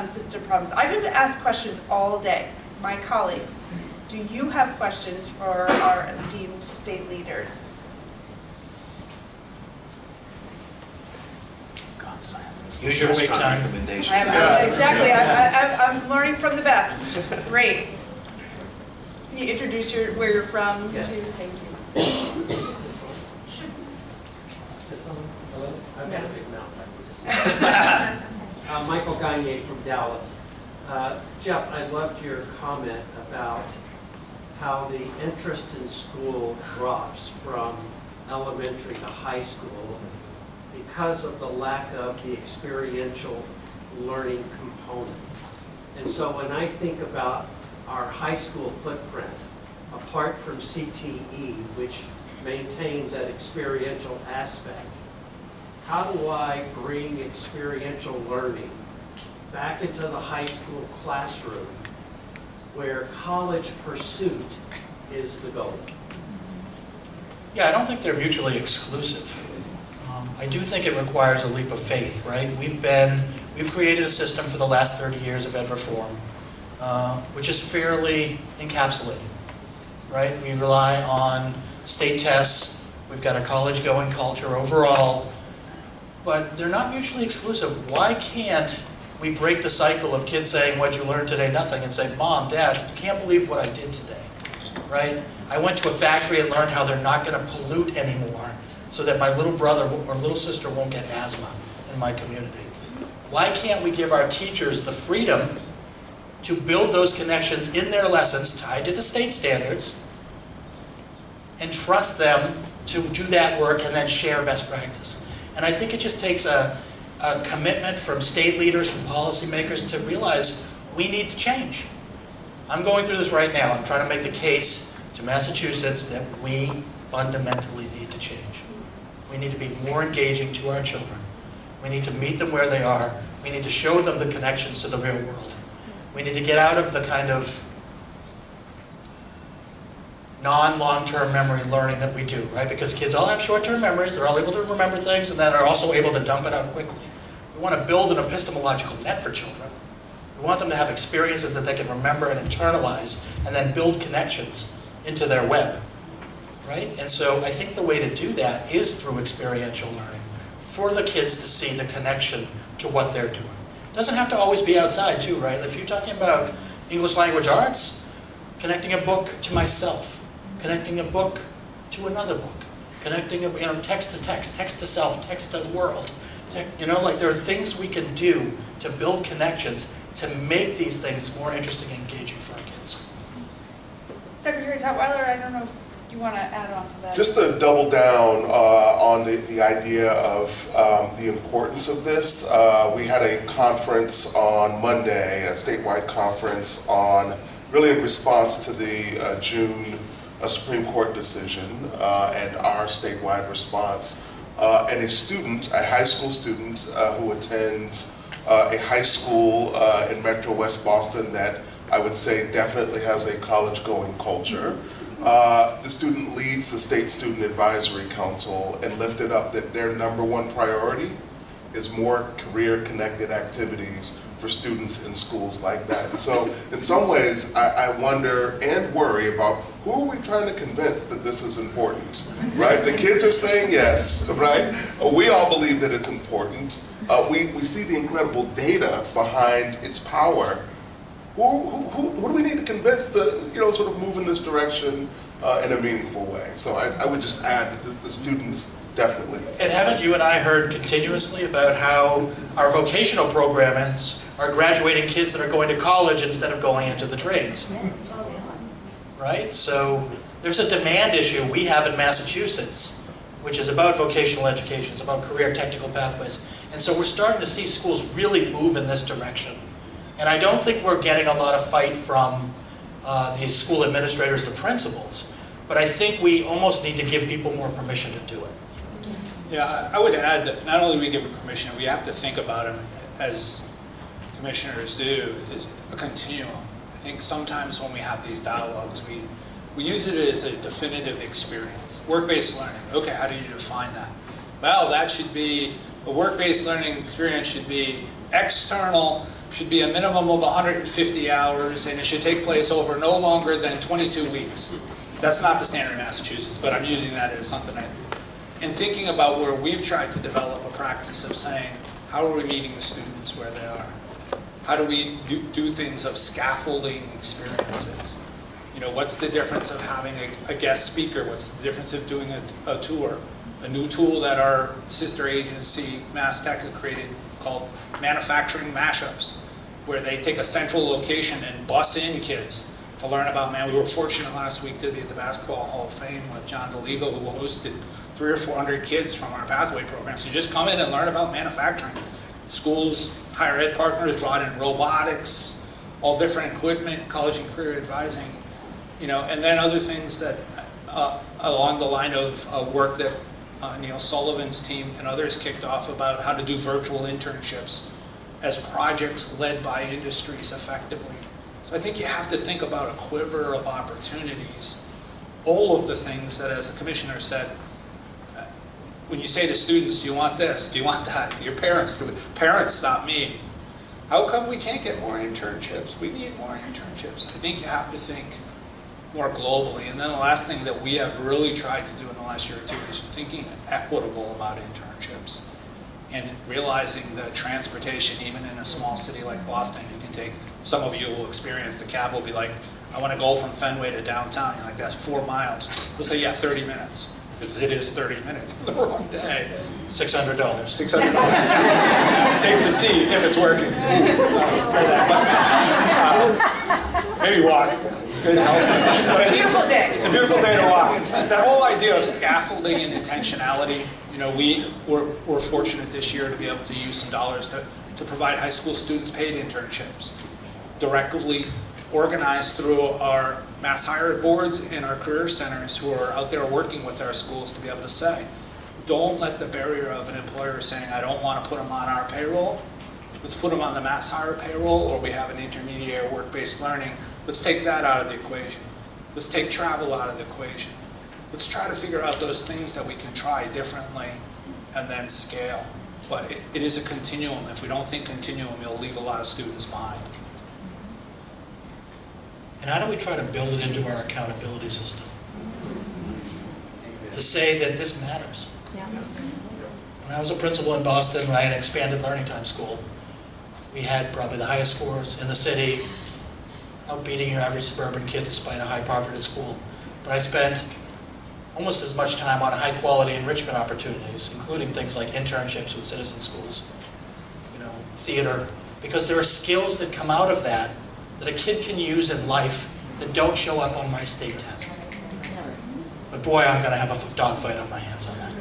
A: system problems. I could ask questions all day. My colleagues, do you have questions for our esteemed state leaders?
D: Use your wait time.
A: Exactly, I'm learning from the best. Great. Can you introduce where you're from?
F: Yes.
A: Thank you.
F: I've got a big mouth. Michael Gagne from Dallas. Jeff, I loved your comment about how the interest in school drops from elementary to high school because of the lack of the experiential learning component. And so when I think about our high school footprint, apart from CTE, which maintains that experiential aspect, how do I bring experiential learning back into the high school classroom where college pursuit is the goal?
D: Yeah, I don't think they're mutually exclusive. I do think it requires a leap of faith, right? We've created a system for the last 30 years of ed reform, which is fairly encapsulated, right? We rely on state tests, we've got a college-going culture overall, but they're not mutually exclusive. Why can't we break the cycle of kids saying, "What'd you learn today?" Nothing, and say, "Mom, Dad, you can't believe what I did today," right? I went to a factory and learned how they're not going to pollute anymore so that my little brother or little sister won't get asthma in my community. Why can't we give our teachers the freedom to build those connections in their lessons tied to the state standards and trust them to do that work and then share best practice? And I think it just takes a commitment from state leaders, from policymakers to realize we need to change. I'm going through this right now. I'm trying to make the case to Massachusetts that we fundamentally need to change. We need to be more engaging to our children. We need to meet them where they are. We need to show them the connections to the real world. We need to get out of the kind of non-long-term memory learning that we do, right? Because kids all have short-term memories. They're all able to remember things and then are also able to dump it out quickly. We want to build an epistemological net for children. We want them to have experiences that they can remember and internalize and then build connections into their web, right? And so I think the way to do that is through experiential learning for the kids to see the connection to what they're doing. It doesn't have to always be outside too, right? If you're talking about English language arts, connecting a book to myself, connecting a book to another book, connecting text to text, text to self, text to the world. Like there are things we can do to build connections to make these things more interesting and engaging for our kids.
A: Secretary Tutwiler, I don't know if you want to add on to that.
B: Just to double down on the idea of the importance of this, we had a conference on Monday, a statewide conference on, really in response to the June Supreme Court decision and our statewide response. And a high school student who attends a high school in Metro West Boston that I would say definitely has a college-going culture. The student leads the State Student Advisory Council and lifted up that their #1 priority is more career-connected activities for students in schools like that. And so in some ways, I wonder and worry about who are we trying to convince that this is important, right? The kids are saying yes, right? We all believe that it's important. We see the incredible data behind its power. Who do we need to convince to, sort of move in this direction in a meaningful way? So I would just add that the students definitely.
D: And haven't you and I heard continuously about how our vocational programs are graduating kids that are going to college instead of going into the trades? Right? So there's a demand issue we have in Massachusetts, which is about vocational education, it's about career technical pathways. And so we're starting to see schools really move in this direction. And I don't think we're getting a lot of fight from the school administrators, the principals, but I think we almost need to give people more permission to do it.
C: Yeah, I would add that not only do we give them permission, we have to think about them, as commissioners do, is a continuum. I think sometimes when we have these dialogues, we use it as a definitive experience. Work-based learning, okay, how do you define that? Well, that should be, a work-based learning experience should be external, should be a minimum of 150 hours, and it should take place over no longer than 22 weeks. That's not the standard in Massachusetts, but I'm using that as something and thinking about where we've tried to develop a practice of saying, how are we meeting the students where they are? How do we do things of scaffolding experiences? What's the difference of having a guest speaker? What's the difference of doing a tour? a new tool that our sister agency, Mass Tech, created called manufacturing mashups, where they take a central location and bus in kids to learn about, man, we were fortunate last week to be at the Basketball Hall of Fame with John DeLigo, who hosted 300 or 400 kids from our pathway program. So you just come in and learn about manufacturing. Schools, higher ed partners brought in robotics, all different equipment, college and career advising, you know, and then other things that along the line of work that Neil Sullivan's team and others kicked off about how to do virtual internships as projects led by industries effectively. So I think you have to think about a quiver of opportunities. All of the things that, as the commissioner said, when you say to students, do you want this, do you want that? Your parents do it. Parents, not me. How come we can't get more internships? We need more internships. I think you have to think more globally. And then the last thing that we have really tried to do in the last year or two is thinking equitable about internships and realizing that transportation, even in a small city like Boston, you can take, some of you will experience, the cab will be like, I want to go from Fenway to downtown. You're like, that's 4 miles. We'll say, yeah, 30 minutes. Because it is 30 minutes on the wrong day.
D: $600.
C: $600. Take the T if it's working. I'll say that, but maybe walk. It's good health. But
A: Beautiful day.
C: It's a beautiful day to walk. That whole idea of scaffolding and intentionality, you know, we're fortunate this year to be able to use some dollars to provide high school students paid internships, directly organized through our mass hire boards and our career centers who are out there working with our schools to be able to say, don't let the barrier of an employer saying, I don't want to put them on our payroll. Let's put them on the mass hire payroll, or we have an intermediate work-based learning. Let's take that out of the equation. Let's take travel out of the equation. Let's try to figure out those things that we can try differently and then scale. But it is a continuum. If we don't think continuum, you'll leave a lot of students behind.
D: And how do we try to build it into our accountability system? To say that this matters.
G: Yeah.
D: When I was a principal in Boston, I had an expanded learning time school. We had probably the highest scores in the city, outbeating your average suburban kid despite a high poverty school. But I spent almost as much time on high quality enrichment opportunities, including things like internships with citizen schools, you know, theater, because there are skills that come out of that a kid can use in life that don't show up on my state test. But boy, I'm going to have a dogfight on my hands on that.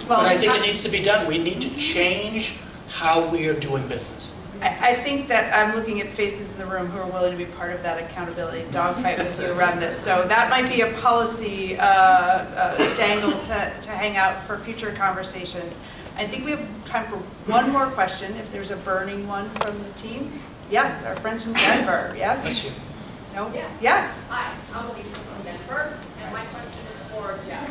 A: Well,
D: but I think it needs to be done. We need to change how we are doing business.
A: I think that I'm looking at faces in the room who are willing to be part of that accountability dogfight with you around this. So that might be a policy dangle to hang out for future conversations. I think we have time for one more question, if there's a burning one from the team. Yes, our friends from Denver, yes?
D: Bless you.
A: No?
H: Yeah.
A: Yes?
H: Hi, I'm Elisa from Denver, and my question is for Jeff.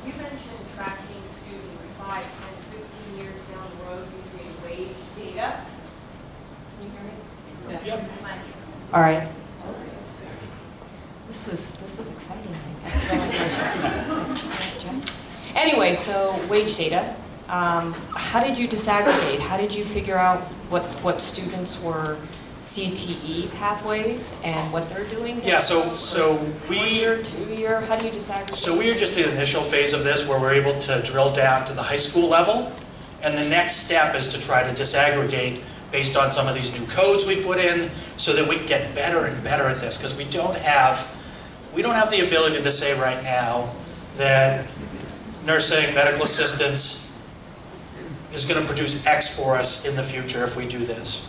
H: You mentioned tracking students 5, 10, 15 years down the road using wage data. Can you hear me?
D: Yep.
G: All right. This is exciting. Anyway, so wage data. How did you disaggregate? How did you figure out what students were CTE pathways and what they're doing?
D: Yeah, so we
G: 1 year, 2 year. How do you disaggregate?
D: So we are just in the initial phase of this where we're able to drill down to the high school level, and the next step is to try to disaggregate based on some of these new codes we put in, so that we can get better and better at this, because we don't have the ability to say right now that nursing, medical assistants is going to produce X for us in the future if we do this,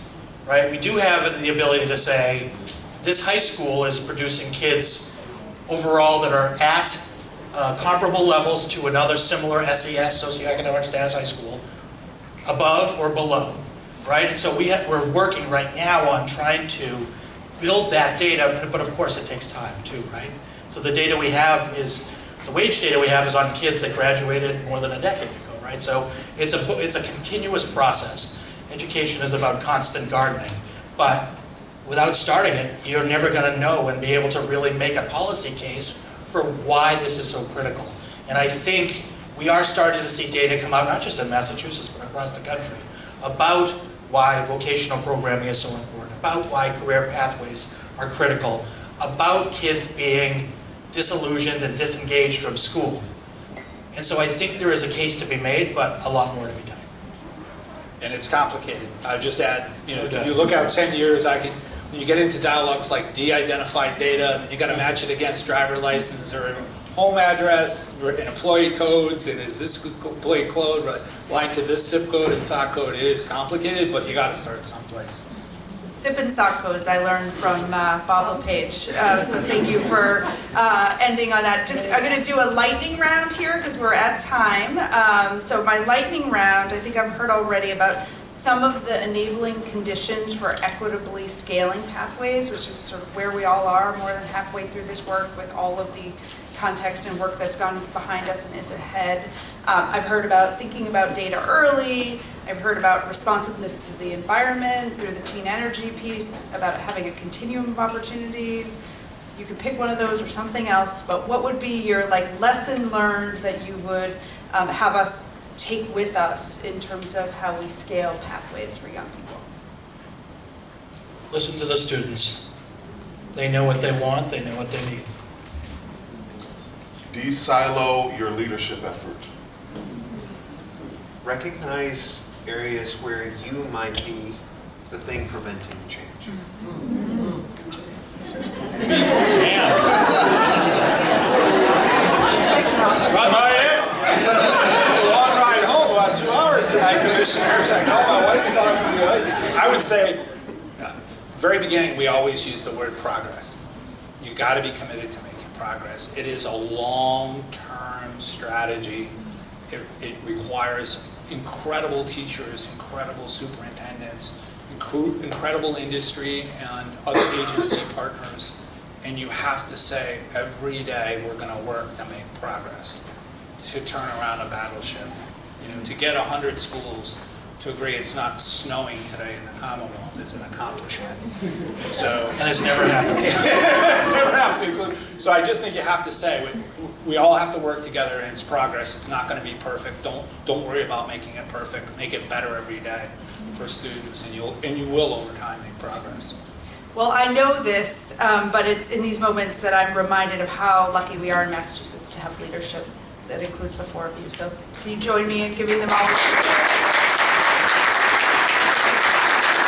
D: right? We do have the ability to say this high school is producing kids overall that are at comparable levels to another similar SES, socioeconomic status high school, above or below, right? And so we're working right now on trying to build that data, but of course it takes time too, right? So the data we have is, the wage data we have is on kids that graduated more than a decade ago. Right? So it's a continuous process. Education is about constant gardening, but without starting it, you're never going to know and be able to really make a policy case for why this is so critical. And I think we are starting to see data come out, not just in Massachusetts, but across the country, about why vocational programming is so important, about why career pathways are critical, about kids being disillusioned and disengaged from school. And so I think there is a case to be made, but a lot more to be done.
C: And it's complicated. I just add, you know,
D: Okay.
C: you look out 10 years, when you get into dialogues like de-identified data, and then you got to match it against driver license or home address or and employee codes, and is this employee code aligned to this zip code and SOC code? It is complicated, but you got to start someplace.
A: Zip and SOC codes I learned from Bob LePage, so thank you for ending on that. I'm going to do a lightning round here because we're at time. So my lightning round, I think I've heard already about some of the enabling conditions for equitably scaling pathways, which is sort of where we all are more than halfway through this work with all of the context and work that's gone behind us and is ahead. I've heard about thinking about data early. I've heard about responsiveness to the environment through the clean energy piece, about having a continuum of opportunities. You could pick one of those or something else, but what would be your lesson learned that you would have us take with us in terms of how we scale pathways for young people?
D: Listen to the students. They know what they want, they know what they need.
B: De-silo your leadership effort.
E: Recognize areas where you might be the thing preventing change.
C: Am I it? It's a long ride home, about 2 hours tonight, Commissioners. I know my wife is talking to me. I would say, very beginning, we always use the word progress. You got to be committed to making progress. It is a long-term strategy. It requires incredible teachers, incredible superintendents, incredible industry and other agency partners. And you have to say, every day we're going to work to make progress, to turn around a battleship. You know, to get 100 schools to agree it's not snowing today in the Commonwealth is an accomplishment. And
D: it's never happened.
C: It's never happened. So I just think you have to say, we all have to work together, and it's progress. It's not going to be perfect. Don't worry about making it perfect. Make it better every day for students, and you will over time make progress.
A: Well, I know this, but it's in these moments that I'm reminded of how lucky we are in Massachusetts to have leadership that includes the 4 of you. So can you join me in giving them all